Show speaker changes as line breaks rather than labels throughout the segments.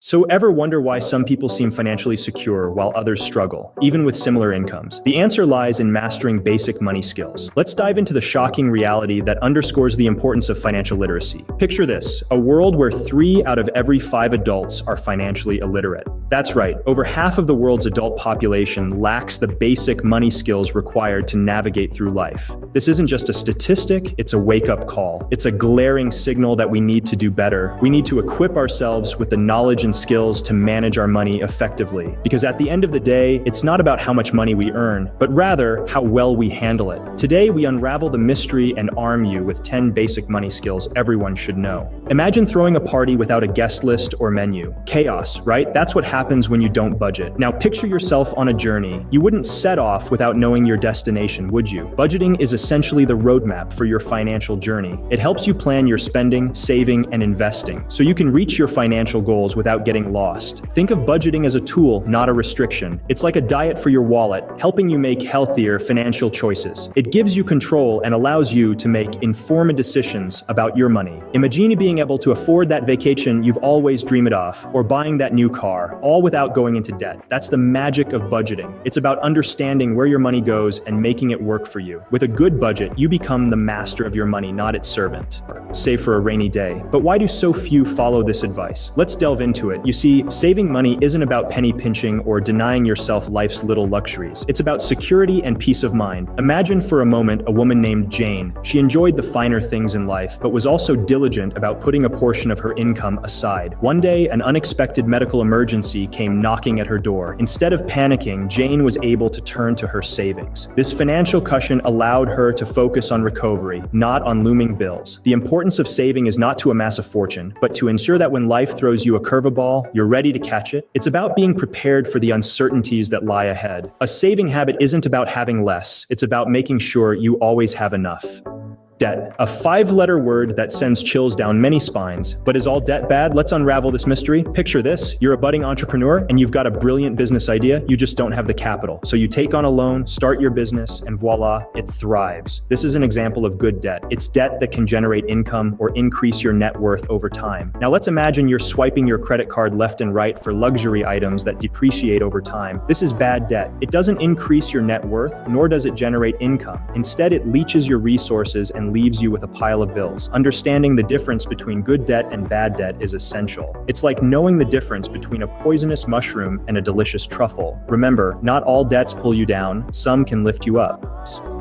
So ever wonder why some people seem financially secure while others struggle, even with similar incomes? The answer lies in mastering basic money skills. Let's dive into the shocking reality that underscores the importance of financial literacy. Picture this, a world where 3 out of every 5 adults are financially illiterate. That's right, over half of the world's adult population lacks the basic money skills required to navigate through life. This isn't just a statistic, it's a wake-up call. It's a glaring signal that we need to do better. We need to equip ourselves with the knowledge and skills to manage our money effectively. Because at the end of the day, it's not about how much money we earn, but rather how well we handle it. Today, we unravel the mystery and arm you with 10 basic money skills everyone should know. Imagine throwing a party without a guest list or menu. Chaos, right? That's what happens when you don't budget. Now picture yourself on a journey. You wouldn't set off without knowing your destination, would you? Budgeting is essentially the roadmap for your financial journey. It helps you plan your spending, saving, and investing, so you can reach your financial goals without getting lost. Think of budgeting as a tool, not a restriction. It's like a diet for your wallet, helping you make healthier financial choices. It gives you control and allows you to make informed decisions about your money. Imagine being able to afford that vacation you've always dreamed of, or buying that new car, all without going into debt. That's the magic of budgeting. It's about understanding where your money goes and making it work for you. With a good budget, you become the master of your money, not its servant. Save for a rainy day. But why do so few follow this advice? Let's delve into it. You see, saving money isn't about penny pinching or denying yourself life's little luxuries. It's about security and peace of mind. Imagine for a moment a woman named Jane. She enjoyed the finer things in life, but was also diligent about putting a portion of her income aside. One day, an unexpected medical emergency came knocking at her door. Instead of panicking, Jane was able to turn to her savings. This financial cushion allowed her to focus on recovery, not on looming bills. The importance of saving is not to amass a fortune, but to ensure that when life throws you a curveball, you're ready to catch it. It's about being prepared for the uncertainties that lie ahead. A saving habit isn't about having less, it's about making sure you always have enough. Debt, a 5-letter word that sends chills down many spines. But is all debt bad? Let's unravel this mystery. Picture this, you're a budding entrepreneur and you've got a brilliant business idea, you just don't have the capital. So you take on a loan, start your business, and voila, it thrives. This is an example of good debt. It's debt that can generate income or increase your net worth over time. Now let's imagine you're swiping your credit card left and right for luxury items that depreciate over time. This is bad debt. It doesn't increase your net worth, nor does it generate income. Instead, it leeches your resources and leaves you with a pile of bills. Understanding the difference between good debt and bad debt is essential. It's like knowing the difference between a poisonous mushroom and a delicious truffle. Remember, not all debts pull you down, some can lift you up.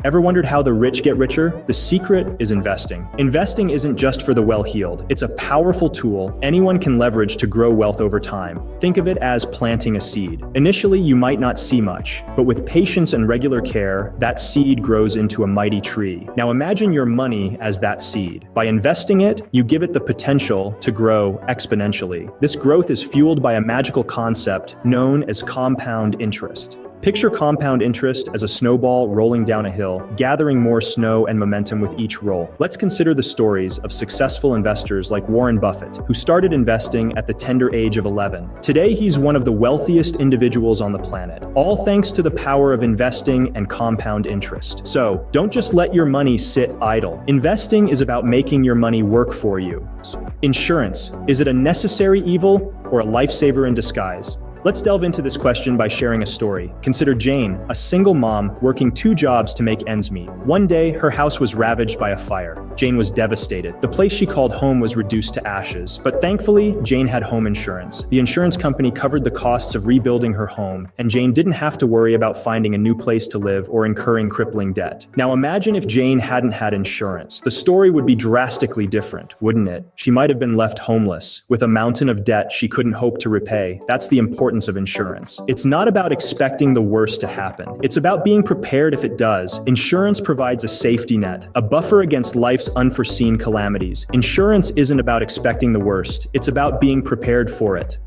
Ever wondered how the rich get richer? The secret is investing. Investing isn't just for the well-heeled. It's a powerful tool anyone can leverage to grow wealth over time. Think of it as planting a seed. Initially, you might not see much, but with patience and regular care, that seed grows into a mighty tree. Now imagine your money as that seed. By investing it, you give it the potential to grow exponentially. This growth is fueled by a magical concept known as compound interest. Picture compound interest as a snowball rolling down a hill, gathering more snow and momentum with each roll. Let's consider the stories of successful investors like Warren Buffett, who started investing at the tender age of 11. Today, he's one of the wealthiest individuals on the planet, all thanks to the power of investing and compound interest. So, don't just let your money sit idle. Investing is about making your money work for you. Insurance, is it a necessary evil or a lifesaver in disguise? Let's delve into this question by sharing a story. Consider Jane, a single mom working 2 jobs to make ends meet. One day, her house was ravaged by a fire. Jane was devastated. The place she called home was reduced to ashes. But thankfully, Jane had home insurance. The insurance company covered the costs of rebuilding her home, and Jane didn't have to worry about finding a new place to live or incurring crippling debt. Now imagine if Jane hadn't had insurance. The story would be drastically different, wouldn't it? She might have been left homeless, with a mountain of debt she couldn't hope to repay. That's the importance of insurance. It's not about expecting the worst to happen. It's about being prepared if it does. Insurance provides a safety net, a buffer against life's unforeseen calamities. Insurance isn't about expecting the worst. It's about being prepared for it.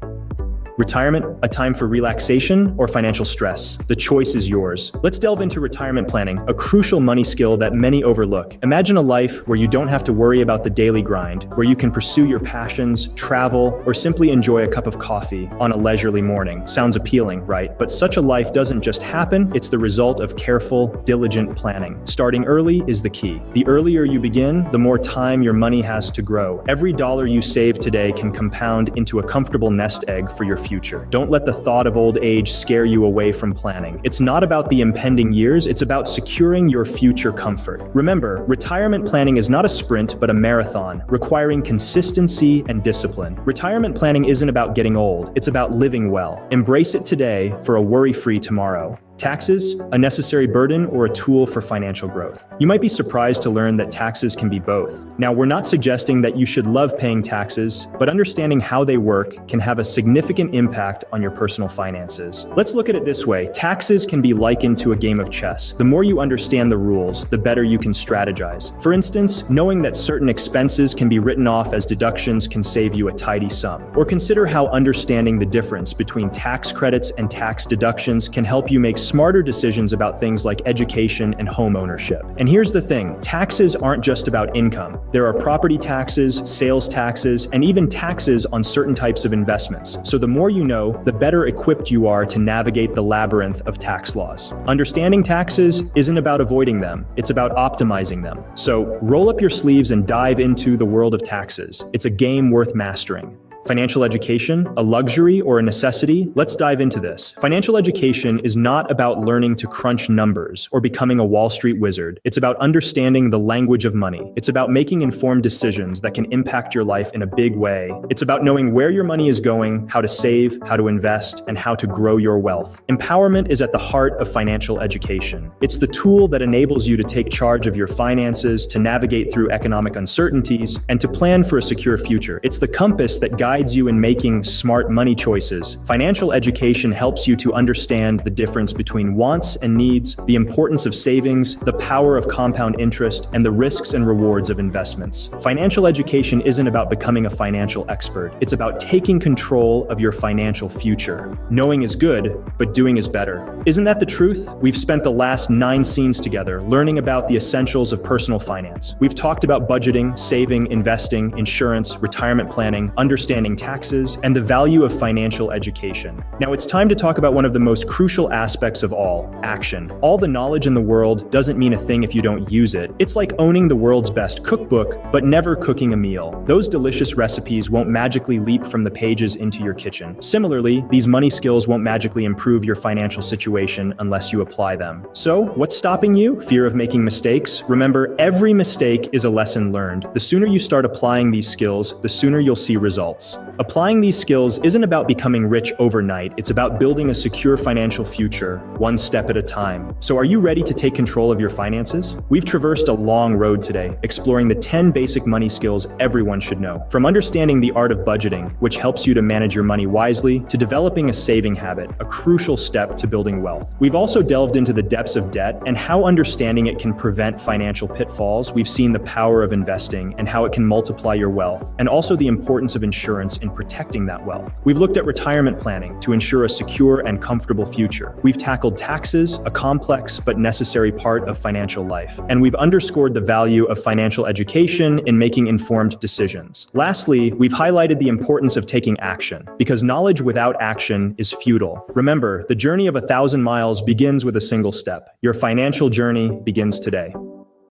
Retirement, a time for relaxation or financial stress? The choice is yours. Let's delve into retirement planning, a crucial money skill that many overlook. Imagine a life where you don't have to worry about the daily grind, where you can pursue your passions, travel, or simply enjoy a cup of coffee on a leisurely morning. Sounds appealing, right? But such a life doesn't just happen, it's the result of careful, diligent planning. Starting early is the key. The earlier you begin, the more time your money has to grow. Every dollar you save today can compound into a comfortable nest egg for your future. Don't let the thought of old age scare you away from planning. It's not about the impending years, it's about securing your future comfort. Remember, retirement planning is not a sprint, but a marathon, requiring consistency and discipline. Retirement planning isn't about getting old, it's about living well. Embrace it today for a worry-free tomorrow. Taxes, a necessary burden or a tool for financial growth? You might be surprised to learn that taxes can be both. Now, we're not suggesting that you should love paying taxes, but understanding how they work can have a significant impact on your personal finances. Let's look at it this way. Taxes can be likened to a game of chess. The more you understand the rules, the better you can strategize. For instance, knowing that certain expenses can be written off as deductions can save you a tidy sum. Or consider how understanding the difference between tax credits and tax deductions can help you make smarter decisions about things like education and home ownership. And here's the thing, taxes aren't just about income. There are property taxes, sales taxes, and even taxes on certain types of investments. So the more you know, the better equipped you are to navigate the labyrinth of tax laws. Understanding taxes isn't about avoiding them, it's about optimizing them. So roll up your sleeves and dive into the world of taxes. It's a game worth mastering. Financial education, a luxury or a necessity? Let's dive into this. Financial education is not about learning to crunch numbers or becoming a Wall Street wizard. It's about understanding the language of money. It's about making informed decisions that can impact your life in a big way. It's about knowing where your money is going, how to save, how to invest, and how to grow your wealth. Empowerment is at the heart of financial education. It's the tool that enables you to take charge of your finances, to navigate through economic uncertainties, and to plan for a secure future. It's the compass that guides you in making smart money choices. Financial education helps you to understand the difference between wants and needs, the importance of savings, the power of compound interest, and the risks and rewards of investments. Financial education isn't about becoming a financial expert. It's about taking control of your financial future. Knowing is good, but doing is better. Isn't that the truth? We've spent the last 9 scenes together learning about the essentials of personal finance. We've talked about budgeting, saving, investing, insurance, retirement planning, understanding taxes, and the value of financial education. Now it's time to talk about one of the most crucial aspects of all, action. All the knowledge in the world doesn't mean a thing if you don't use it. It's like owning the world's best cookbook, but never cooking a meal. Those delicious recipes won't magically leap from the pages into your kitchen. Similarly, these money skills won't magically improve your financial situation unless you apply them. So, what's stopping you? Fear of making mistakes? Remember, every mistake is a lesson learned. The sooner you start applying these skills, the sooner you'll see results. Applying these skills isn't about becoming rich overnight, it's about building a secure financial future, one step at a time. So are you ready to take control of your finances? We've traversed a long road today, exploring the 10 basic money skills everyone should know. From understanding the art of budgeting, which helps you to manage your money wisely, to developing a saving habit, a crucial step to building wealth. We've also delved into the depths of debt and how understanding it can prevent financial pitfalls. We've seen the power of investing and how it can multiply your wealth, and also the importance of insurance in protecting that wealth. We've looked at retirement planning to ensure a secure and comfortable future. We've tackled taxes, a complex but necessary part of financial life. And we've underscored the value of financial education in making informed decisions. Lastly, we've highlighted the importance of taking action, because knowledge without action is futile. Remember, the journey of 1,000 miles begins with a single step. Your financial journey begins today.